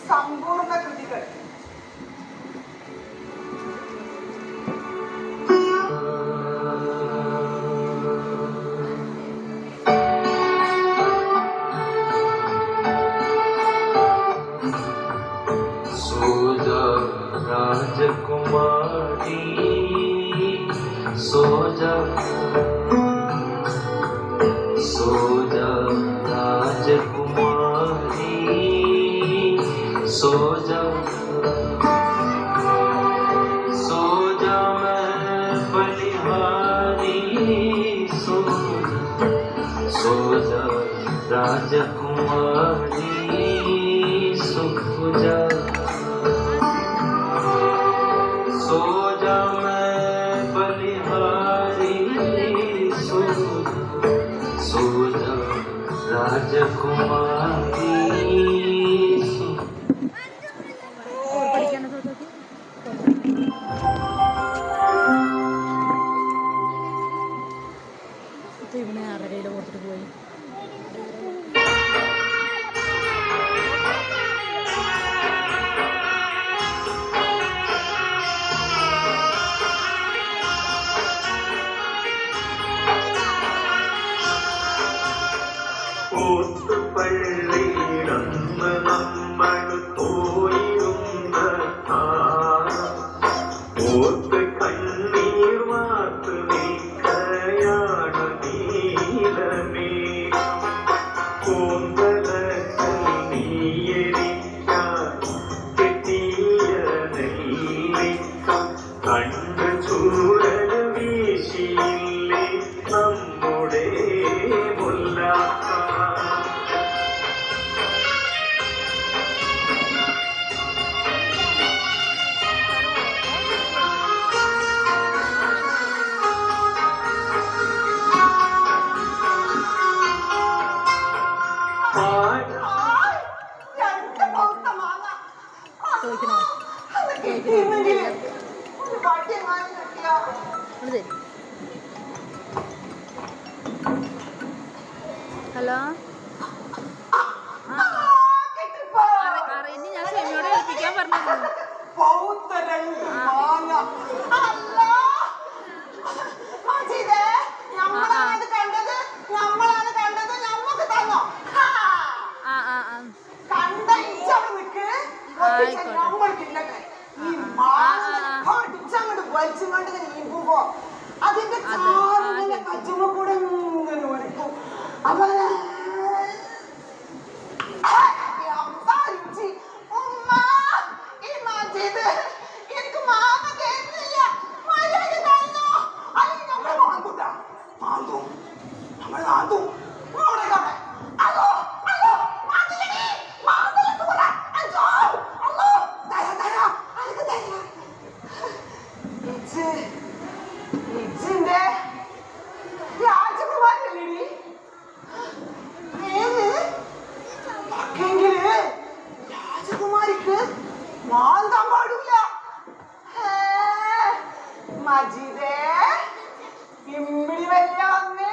സമ്പൂർണ്ണ കൃതികൾ. राजकुमारी सो जा राजकुमारी सो जा मैं बलिहारी सो जा राजकुमारी सो जा राजकुमारी ഇവനെ ആരുടെ കൊടുത്തിട്ട് പോയി. പള്ളിയിടന്ന് നമ്മൾ പോയിരുന്ന ഓർത്ത് കണ്ണീർ വാർത്ത് നിൽക്കയാണ് നീലമേ കൂന്തലക്കൽ നീയരിക്കാൻ കെട്ടിയ നെല്ലിക്ക കണ്ട് ചൂരൽ വീശിയില്ലേ നമ്മുടെ മുല്ലാക്ക. ഹലോ, അറിയില്ല, ഞാൻ ഷെമിയോട് ഏൽപ്പിക്കാൻ പറഞ്ഞിരുന്നു. അതിന്റെ കച്ചുമ കൂടെ ഇങ്ങനെ ഒഴിക്കും. അപ്പൊ എനിക്ക് മാമ കേട്ടില്ല. ഇജിന്റെ രാജകുമാരല്ലേ ഏത് എങ്കില് രാജകുമാരിക്ക് മാന്താൻ പാടില്ല. മജീദേ ഇമ്മിണി വല്ല വന്നേ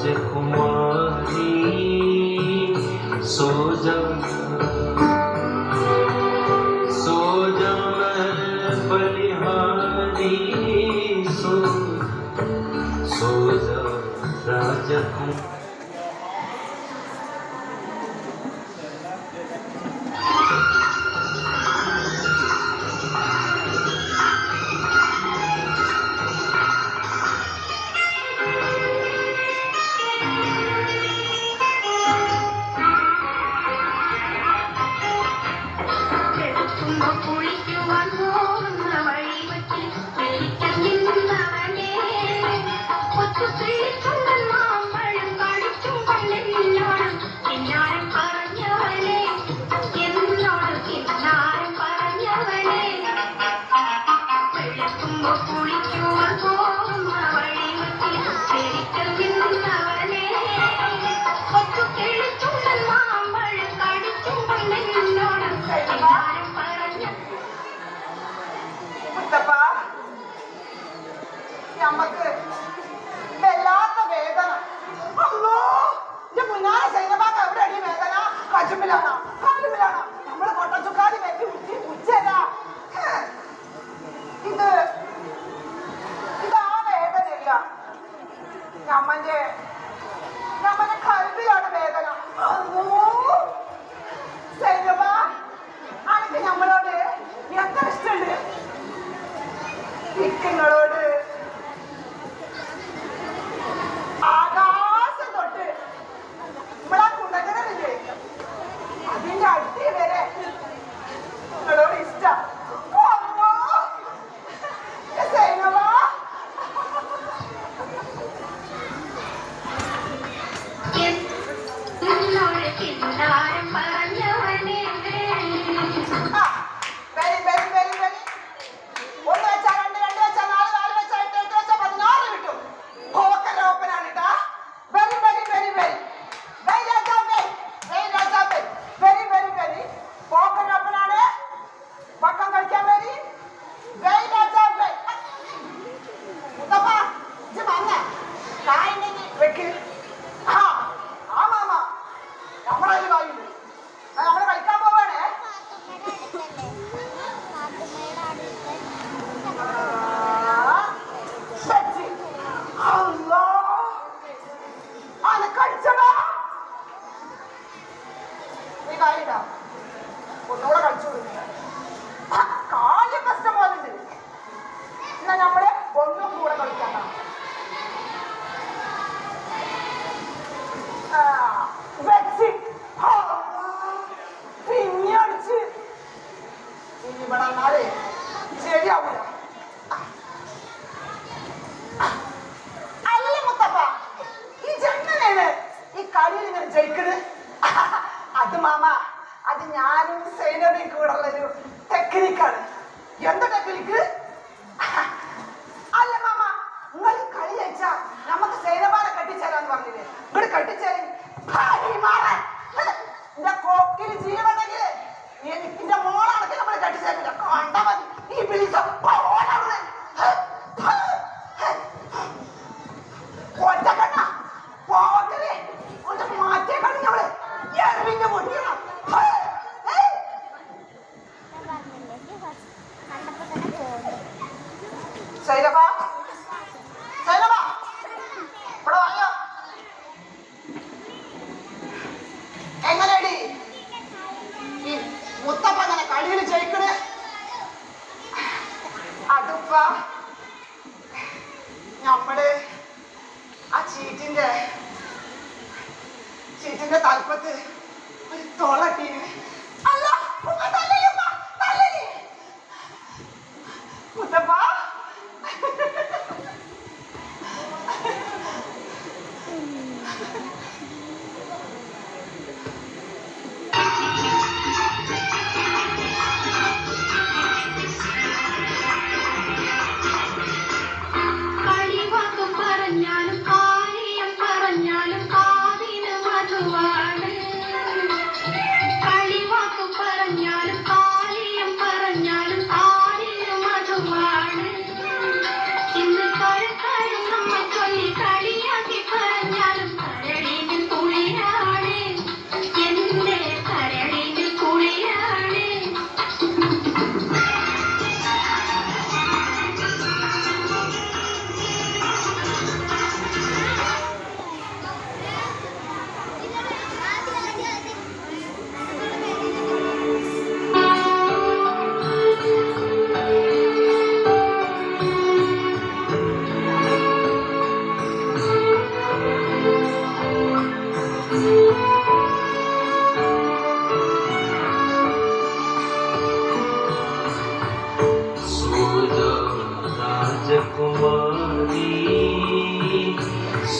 राजकुमारी सो जा सो जा बलिहारी सो जा राजकुमारी നമ്മക്ക് വല്ലാത്ത വേദന. അല്ലോ മുന്നാലെ സൈനബാക്ക് എവിടെയാണ് ഈ വേദന? കജുമ്പിലാണോ കാലുമിലാണോ? നമ്മള് കൊട്ടച്ചുക്കാലി വെച്ച് ഉച്ചല്ല. ഇതാ വേദനയില്ല, നമ്മന്റെ കൽവിലാണ് വേദന. സൈനബ അനക്ക് നമ്മളോട് എത്ര ഇഷ്ടമുണ്ട്. നിങ്ങളോട് ആകാശം തൊട്ട് നമ്മളാ കുണ്ടകരല്ലേ അതിന്റെ അടി വരെ നിങ്ങളോട് ഇഷ്ടം. ഒന്നുകൂടെ കളിച്ചു കാല് കഷ്ടം പോലുണ്ട്. എന്നാ നമ്മള് ഒന്നും കൂടെ കളിക്കാണ്ട. പിന്നെ അടിച്ച് ഇനി ഇവിടെ എന്നാലേ ശരിയാവൂല. അല്ല മുത്തപ്പ, ഈ ജന്മനാണ് ഈ കളിയിൽ ഇങ്ങനെ ജയിക്കണ്. അത് മാമ, അത് ഞാനും സൈനബയും കൂടെ ഉള്ളൊരു ടെക്നിക്കാണ്. എന്താ ടെക്നിക്ക്? അല്ല മാമ, നിങ്ങൾ കളി ജയിച്ചാ നമുക്ക് സൈനബാനെ കെട്ടിച്ചേരാന്ന് പറഞ്ഞില്ലേ? ഇവിടെ കെട്ടിച്ചേരി എന്റെ കോക്കിൽ ജീവനെങ്കിൽ എനിക്കിന്റെ മോളാണെങ്കിൽ നമ്മള് കെട്ടിച്ചേരില്ല. കണ്ടാ മതി ഈ വിളിച്ച ഒറ്റക്കണ്ണ പോകലേ ഒന്ന് മാറ്റേ കളിഞ്ഞവളെ എറിവിന്റെ പൊട്ടിയണം. സൈനബ, സൈനബ ഇവിടെ വായോ. എങ്ങനെയടി ഈ മുത്തപ്പ അങ്ങനെ കളിയിൽ ജയിക്കണേ? അതുപ്പ നമ്മള് ആ ചീറ്റിന്റെ തലപ്പത്ത് ഒരു തോളട്ടീന്. അല്ല മുത്തപ്പ കളിവാക്കും പറഞ്ഞാലും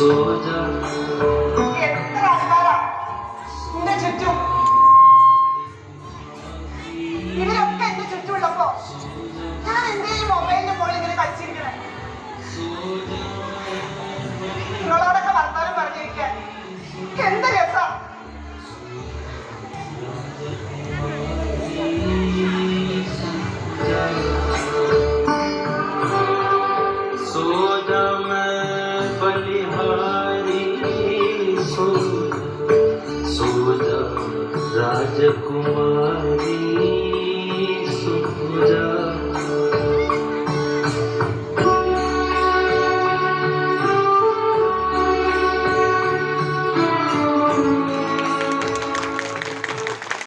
सो जा എത്ര ആൾക്കാരാ എന്റെ ചുറ്റും. ഇവരൊക്കെ എന്റെ ചുറ്റുമുള്ളപ്പോ ഞാൻ എന്റെ ഈ മൊബൈലിന്റെ മുകളിൽ ഇങ്ങനെ കളിച്ചിരിക്കണേ. നിങ്ങളോടൊക്കെ വർത്താനം പറഞ്ഞിരിക്കാൻ എന്ത് രസാ. सो जा मैं बलिहारी सो जा राजकुमारी